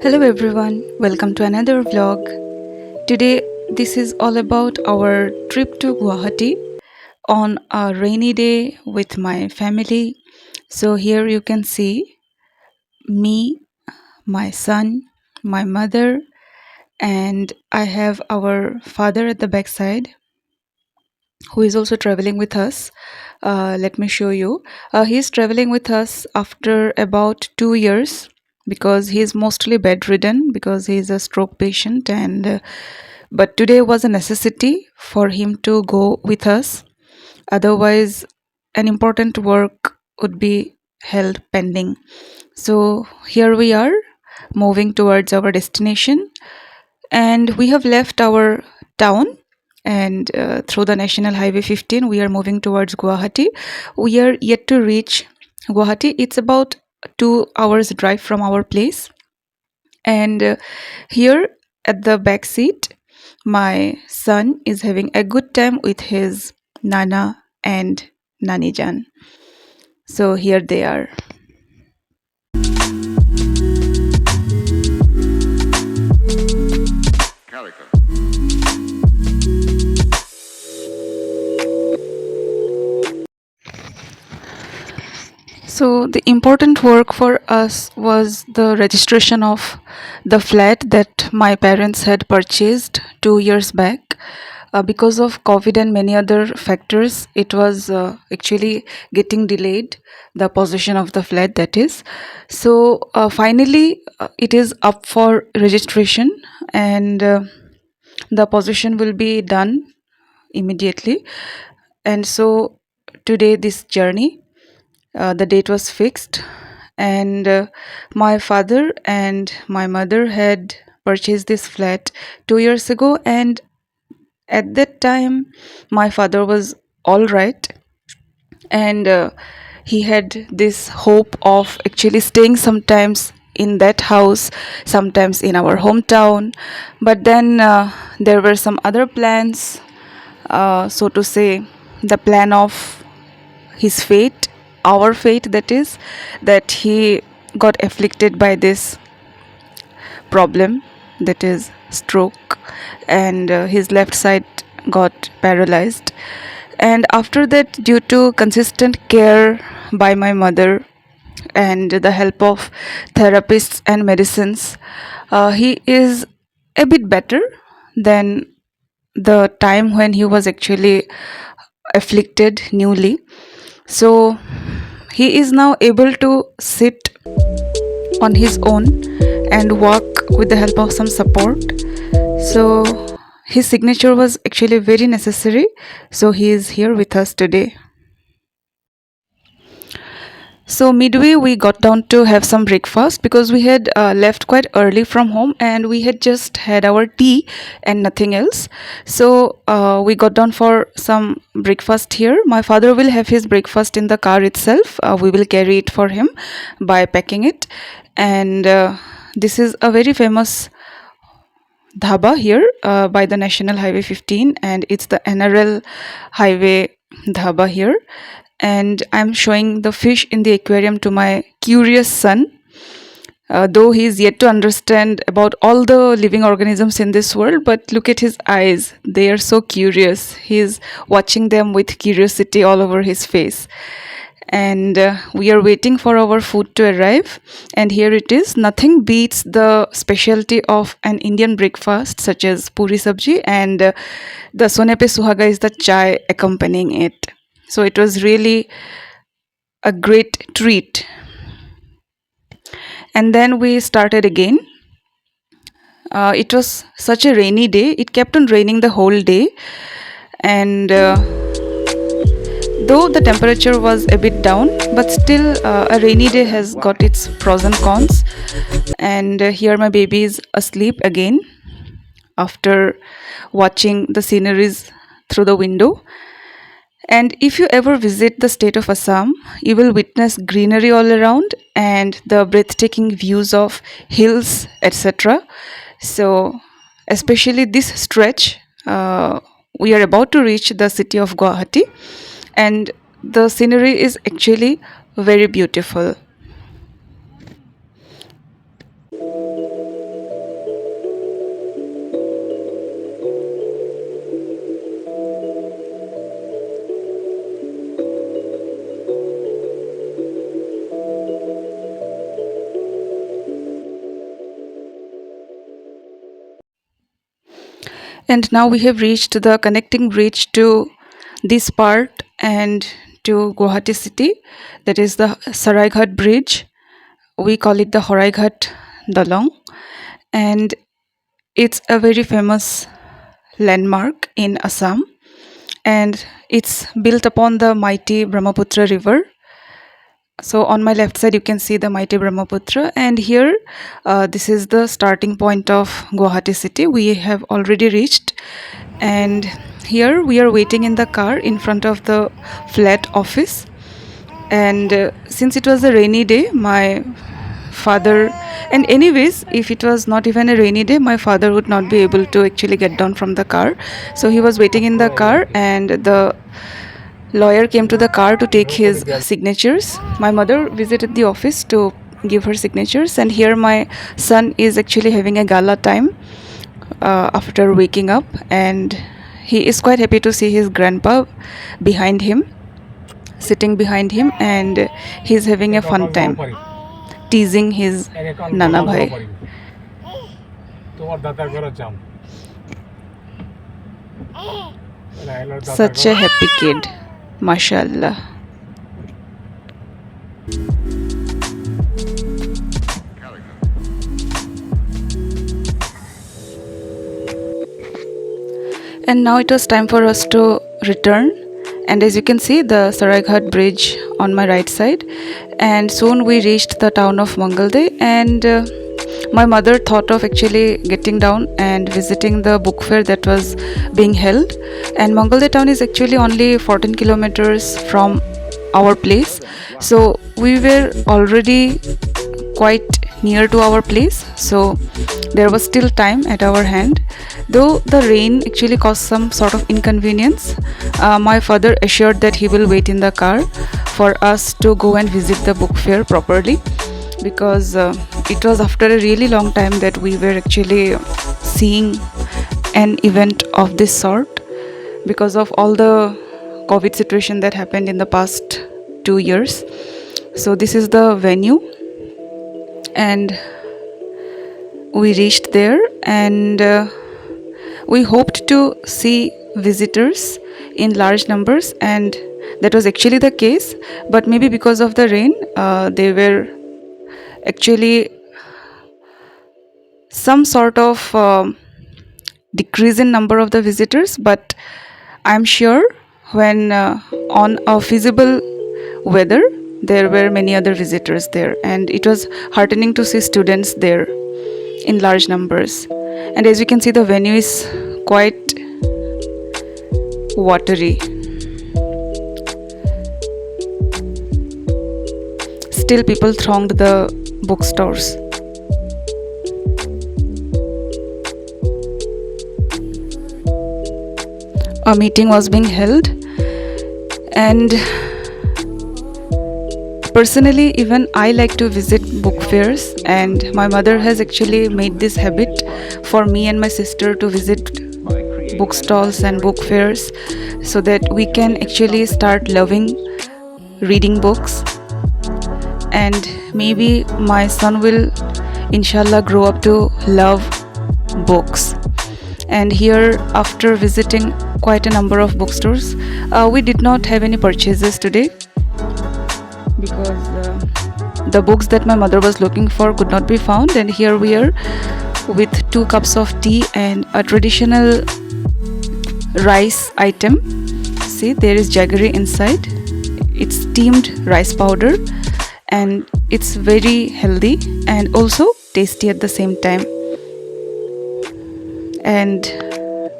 Hello everyone, welcome to another vlog. Today, this is all about our trip to Guwahati on a rainy day with my family. So, here you can see me, my son, my mother, and I have our father at the backside who is also traveling with us. Let me show you. He's traveling with us after about 2 years because he's mostly bedridden because he's a stroke patient and but today was a necessity for him to go with us. Otherwise, an important work would be held pending. So here we are moving towards our destination, and we have left our town and through the National Highway 15 we are moving towards Guwahati. We are yet to reach Guwahati. It's about 2 hours drive from our place, and here at the back seat my son is having a good time with his nana and nani jan. So here they are. So, the important work for us was the registration of the flat that my parents had purchased 2 years back. Because of COVID and many other factors, it was actually getting delayed, the possession of the flat, that is. So, finally, it is up for registration, and the possession will be done immediately. And so, today, this journey the date was fixed, and my father and my mother had purchased this flat 2 years ago, and at that time my father was all right, and he had this hope of actually staying sometimes in that house, sometimes in our hometown. But then there were some other plans, so to say, the plan of his fate, our fate, that is, that he got afflicted by this problem, that is stroke, and his left side got paralyzed. And after that, due to consistent care by my mother and the help of therapists and medicines, he is a bit better than the time when he was actually afflicted newly. So he is now able to sit on his own and walk with the help of some support. So his signature was actually very necessary. So he is here with us today. So midway, we got down to have some breakfast because we had left quite early from home and we had just had our tea and nothing else. So we got down for some breakfast here. My father will have his breakfast in the car itself. We will carry it for him by packing it. And this is a very famous dhaba here by the National Highway 15, and it's the NRL Highway dhaba here. And I'm showing the fish in the aquarium to my curious son. Though he is yet to understand about all the living organisms in this world, but look at his eyes. They are so curious. He is watching them with curiosity all over his face. And we are waiting for our food to arrive. And here it is. Nothing beats the specialty of an Indian breakfast, such as puri sabji, and the Sone pe suhaga is the chai accompanying it. So it was really a great treat. And then we started again. It was such a rainy day. It kept on raining the whole day. And though the temperature was a bit down, but still a rainy day has got its pros and cons. And here my baby is asleep again after watching the sceneries through the window. And if you ever visit the state of Assam, you will witness greenery all around and the breathtaking views of hills, etc. So, especially this stretch, we are about to reach the city of Guwahati, and the scenery is actually very beautiful. And now we have reached the connecting bridge to this part and to Guwahati city, that is the Saraighat bridge. We call it the Horaighat Dalong, and it's a very famous landmark in Assam, and it's built upon the mighty Brahmaputra river. So on my left side you can see the mighty Brahmaputra, and here this is the starting point of Guwahati city. We have already reached, and here we are waiting in the car in front of the flat office. And since it was a rainy day, my father, and anyways, if it was not even a rainy day, my father would not be able to actually get down from the car, so he was waiting in the car, and the lawyer came to the car to take his signatures. My mother visited the office to give her signatures, and here my son is actually having a gala time after waking up, and he is quite happy to see his grandpa behind him, sitting behind him, and he's having a fun time teasing his Nana Bhai. Such a happy kid, mashallah. And now it was time for us to return, and as you can see the Saraighat bridge on my right side, and soon we reached the town of Mangalde, and my mother thought of actually getting down and visiting the book fair that was being held. And Mangalde town is actually only 14 kilometers from our place, so we were already quite near to our place, so there was still time at our hand. Though the rain actually caused some sort of inconvenience, my father assured that he will wait in the car for us to go and visit the book fair properly, because it was after a really long time that we were actually seeing an event of this sort, because of all the COVID situation that happened in the past 2 years. So this is the venue, and we reached there, and we hoped to see visitors in large numbers, and that was actually the case, but maybe because of the rain they were actually some sort of decrease in number of the visitors. But I'm sure when on a feasible weather there were many other visitors there, and it was heartening to see students there in large numbers. And as you can see, the venue is quite watery. Still people thronged the bookstores. A meeting was being held, and personally even I like to visit book fairs, and my mother has actually made this habit for me and my sister to visit bookstalls and book fairs, so that we can actually start loving reading books, and maybe my son will inshallah grow up to love books. And here, after visiting quite a number of bookstores, we did not have any purchases today, because the books that my mother was looking for could not be found. And here we are with 2 cups of tea and a traditional rice item. See, there is jaggery inside. It's steamed rice powder, and it's very healthy and also tasty at the same time. And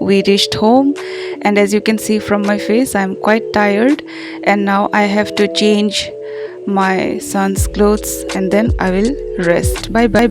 we reached home, and as you can see from my face, I'm quite tired, and now I have to change my son's clothes, and then I will rest. Bye bye.